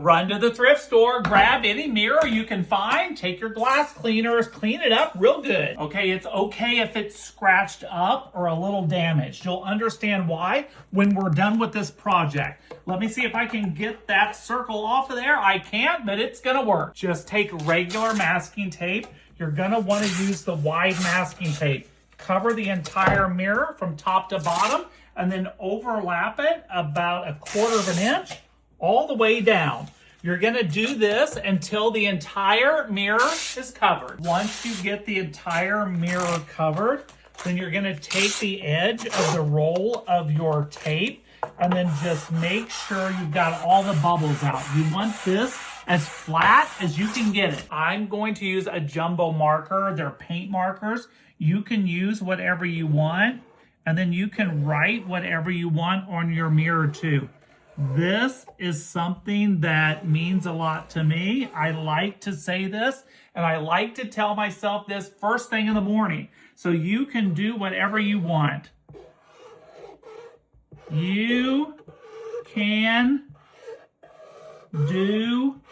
Run to the thrift store, grab any mirror you can find, take your glass cleaners, clean it up real good. Okay, it's okay if it's scratched up or a little damaged. You'll understand why when we're done with this project. Let me see if I can get that circle off of there. I can't, but it's gonna work. Just take regular masking tape. You're gonna wanna use the wide masking tape. Cover the entire mirror from top to bottom and then overlap it about 1/4 of an inch all the way down. You're gonna do this until the entire mirror is covered. Once you get the entire mirror covered, then you're gonna take the edge of the roll of your tape and then just make sure you've got all the bubbles out. You want this as flat as you can get it. I'm going to use a jumbo marker. They're paint markers. You can use whatever you want, and then you can write whatever you want on your mirror too. This is something that means a lot to me. I like to say this, and I like to tell myself this first thing in the morning. So you can do whatever you want. You can do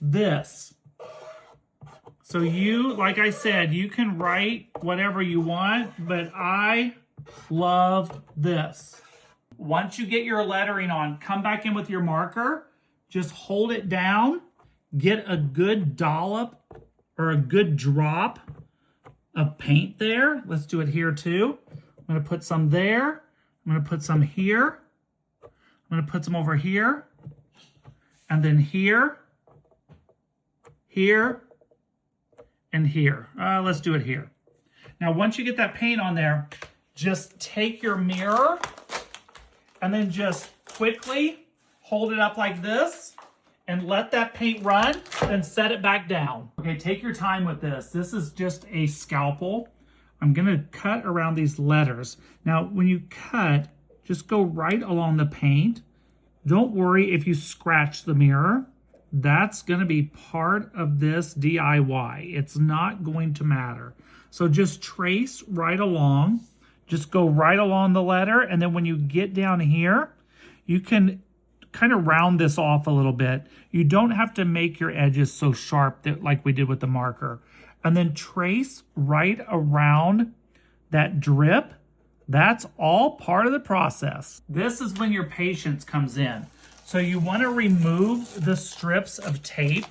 this. So you, like I said, you can write whatever you want, but I love this. Once you get your lettering on, come back in with your marker, just hold it down, get a good dollop or a good drop of paint there. Let's do it here too. I'm gonna put some there, I'm gonna put some here, I'm gonna put some over here, and then here, here, and here. Let's do it here. Now, once you get that paint on there, just take your mirror and then just quickly hold it up like this and let that paint run, then set it back down. Okay, take your time with this. This is just a scalpel. I'm gonna cut around these letters. Now, when you cut, just go right along the paint. Don't worry if you scratch the mirror. That's gonna be part of this DIY. It's not going to matter. So just trace right along. Just go right along the letter, and then when you get down here, you can kind of round this off a little bit. You don't have to make your edges so sharp that like we did with the marker. And then trace right around that drip. That's all part of the process. This is when your patience comes in. So you want to remove the strips of tape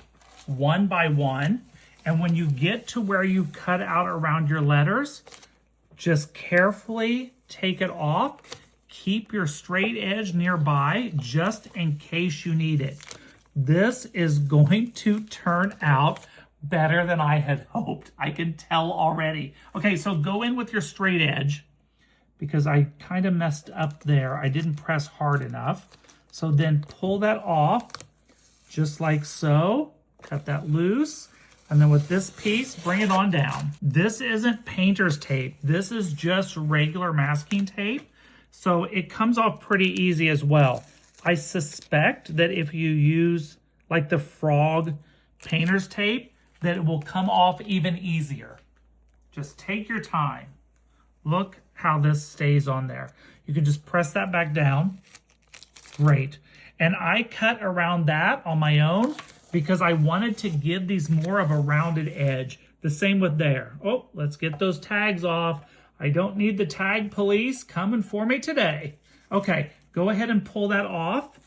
one by one. And when you get to where you cut out around your letters, just carefully take it off. Keep your straight edge nearby just in case you need it. This is going to turn out better than I had hoped. I can tell already. Okay, so go in with your straight edge because I kind of messed up there. I didn't press hard enough. So then pull that off just like so. Cut that loose. And then with this piece, bring it on down. This isn't painter's tape. This is just regular masking tape. So it comes off pretty easy as well. I suspect that if you use like the frog painter's tape, that it will come off even easier. Just take your time. Look how this stays on there. You can just press that back down. Great. And I cut around that on my own because I wanted to give these more of a rounded edge. The same with there. Oh, let's get those tags off. I don't need the tag police coming for me today. Okay, go ahead and pull that off.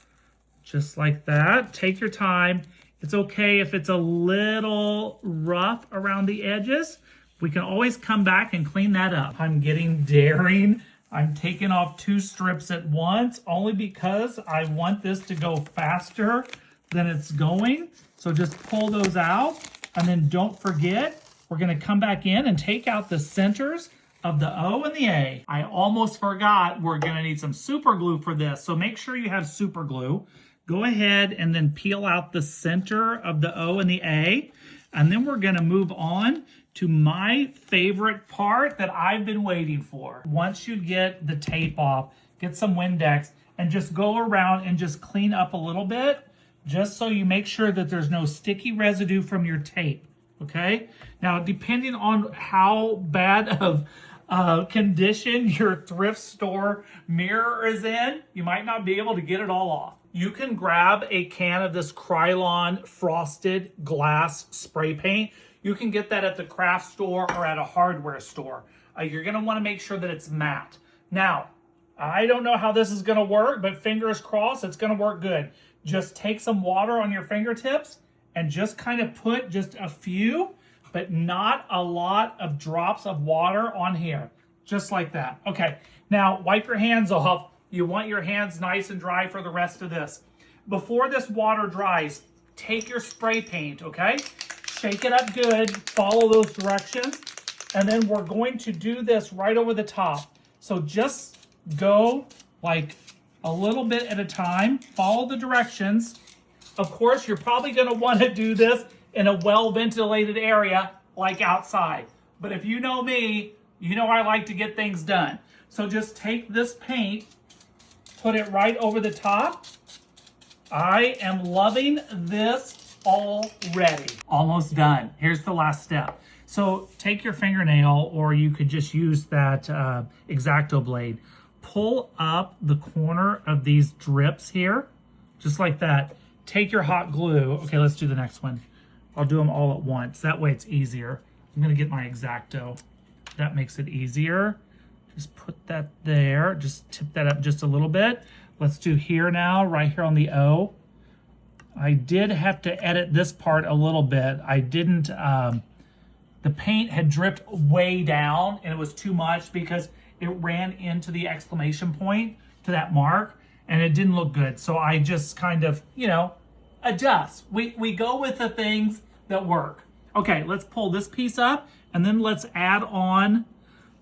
Just like that. Take your time. It's okay if it's a little rough around the edges. We can always come back and clean that up. I'm getting daring. I'm taking off 2 strips at once only because I want this to go faster than it's going. So just pull those out, and then don't forget, we're gonna come back in and take out the centers of the O and the A. I almost forgot we're gonna need some super glue for this, so make sure you have super glue. Go ahead and then peel out the center of the O and the A, and then we're gonna move on to my favorite part that I've been waiting for. Once you get the tape off, get some Windex, and just go around and just clean up a little bit, just so you make sure that there's no sticky residue from your tape, okay? Now, depending on how bad of condition your thrift store mirror is in, you might not be able to get it all off. you can grab a can of this Krylon frosted glass spray paint. You can get that at the craft store or at a hardware store. You're gonna wanna make sure that it's matte. Now, I don't know how this is gonna work, but fingers crossed, it's gonna work good. Just take some water on your fingertips and just kind of put just a few, but not a lot of drops of water on here. Just like that. Okay, now wipe your hands off. You want your hands nice and dry for the rest of this. Before this water dries, take your spray paint, okay? Shake it up good, follow those directions, and then we're going to do this right over the top. So just go like a little bit at a time, follow the directions. Of course, you're probably gonna wanna do this in a well-ventilated area like outside. But if you know me, you know I like to get things done. So just take this paint, put it right over the top. I am loving this already. Almost done. Here's the last step. So take your fingernail, or you could just use that X-Acto blade. Pull up the corner of these drips here, just like that. Take your hot glue. Okay, let's do the next one. I'll do them all at once. That way it's easier. I'm gonna get my X-Acto. That makes it easier. Just put that there. Just tip that up just a little bit. Let's do here now, right here on the O. I did have to edit this part a little bit. I didn't, the paint had dripped way down and it was too much because it ran into the exclamation point to that mark and it didn't look good. So I just kind of, you know, adjust. We go with the things that work. Okay, let's pull this piece up and then let's add on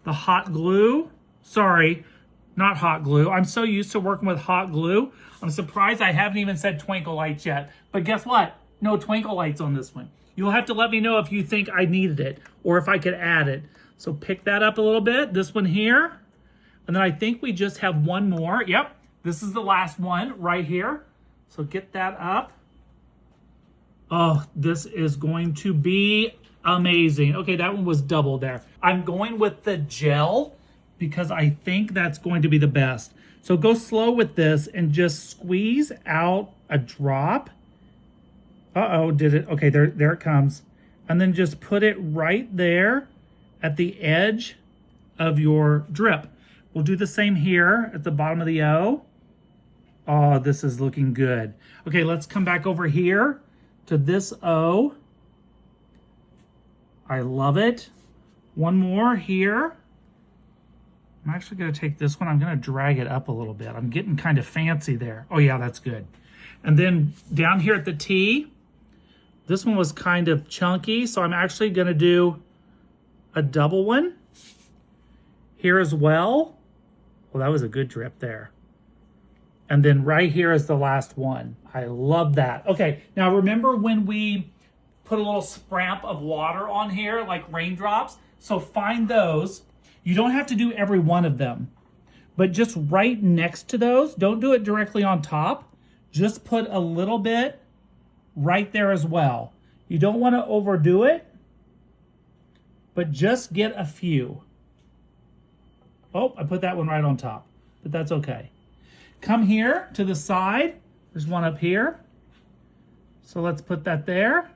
the hot glue. Sorry, not hot glue. I'm so used to working with hot glue. I'm surprised I haven't even said twinkle lights yet. But guess what? No twinkle lights on this one. You'll have to let me know if you think I needed it or if I could add it. So pick that up a little bit, this one here. And then I think we just have one more. Yep, this is the last one right here. So get that up. Oh, this is going to be amazing. Okay, that one was double there. I'm going with the gel because I think that's going to be the best. So go slow with this and just squeeze out a drop. Uh-oh, did it? Okay, there it comes. And then just put it right there at the edge of your drip. We'll do the same here at the bottom of the O. Oh, this is looking good. Okay, let's come back over here to this O. I love it. One more here. I'm actually gonna take this one. I'm gonna drag it up a little bit. I'm getting kind of fancy there. Oh yeah, that's good. And then down here at the T, this one was kind of chunky, so I'm actually gonna do a double one here as well. Well, that was a good drip there. And then right here is the last one. I love that. Okay, now remember when we put a little spramp of water on here, like raindrops? So find those. You don't have to do every one of them, but just right next to those. Don't do it directly on top. Just put a little bit right there as well. You don't want to overdo it, but just get a few. Oh, I put that one right on top, but that's okay. Come here to the side. There's one up here. So let's put that there.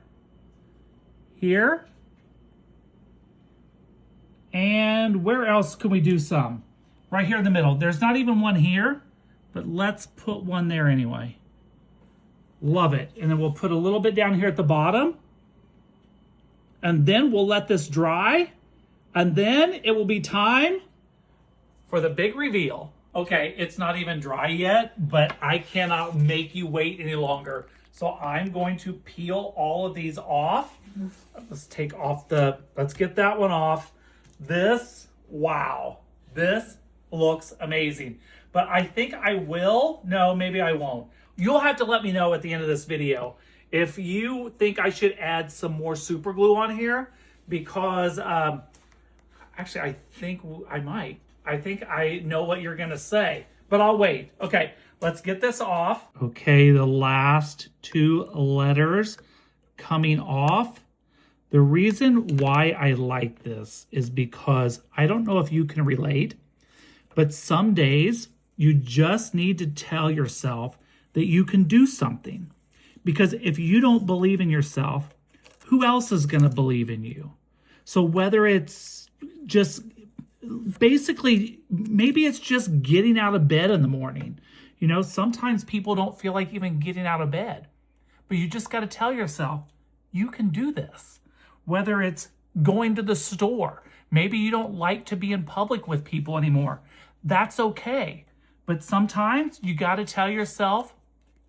Here. And where else can we do some? Right here in the middle. There's not even one here, but let's put one there anyway. Love it. And then we'll put a little bit down here at the bottom. And then we'll let this dry. And then it will be time for the big reveal. Okay, it's not even dry yet, but I cannot make you wait any longer. So I'm going to peel all of these off. Let's take off let's get that one off. This, wow, this looks amazing. But I think I will. No, maybe I won't. You'll have to let me know at the end of this video if you think I should add some more super glue on here, because actually I think I might. I think I know what you're gonna say, but I'll wait. Okay, let's get this off. Okay, the last two letters coming off. The reason why I like this is because I don't know if you can relate, but some days you just need to tell yourself that you can do something. Because if you don't believe in yourself, who else is going to believe in you? So whether it's just basically, maybe it's just getting out of bed in the morning. You know, sometimes people don't feel like even getting out of bed. But you just got to tell yourself, you can do this. Whether it's going to the store. Maybe you don't like to be in public with people anymore. That's okay. But sometimes you got to tell yourself,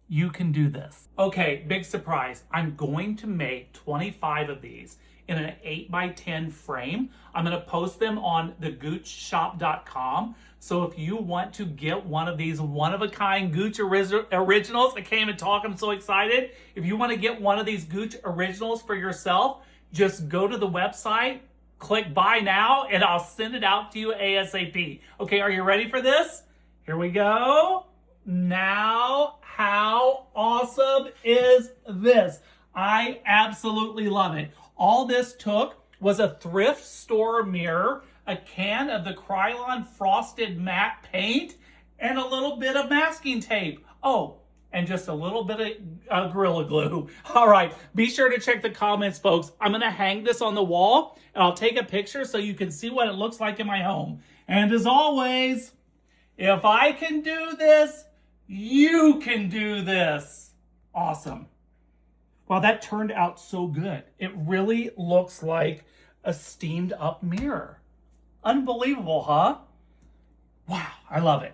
you can do this. Okay, big surprise. I'm going to make 25 of these in an 8x10 frame. I'm going to post them on thegoochshop.com. So if you want to get one of these one-of-a-kind Gooch Originals, I can't even talk, I'm so excited. If you want to get one of these Gooch Originals for yourself, just go to the website, click buy now, and I'll send it out to you ASAP. Okay, are you ready for this? Here we go. Now, how awesome is this? I absolutely love it. All this took was a thrift store mirror, a can of the Krylon frosted matte paint, and a little bit of masking tape. Oh, and just a little bit of Gorilla Glue. All right, be sure to check the comments, folks. I'm gonna hang this on the wall, and I'll take a picture so you can see what it looks like in my home. And as always, if I can do this, you can do this. Awesome. Wow, that turned out so good. It really looks like a steamed up mirror. Unbelievable, huh? Wow, I love it.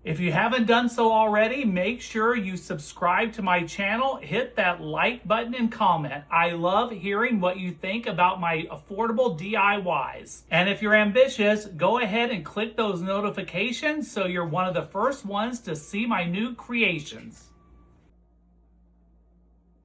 If you haven't done so already, make sure you subscribe to my channel, hit that like button and comment. I love hearing what you think about my affordable DIYs. And if you're ambitious, go ahead and click those notifications so you're one of the first ones to see my new creations.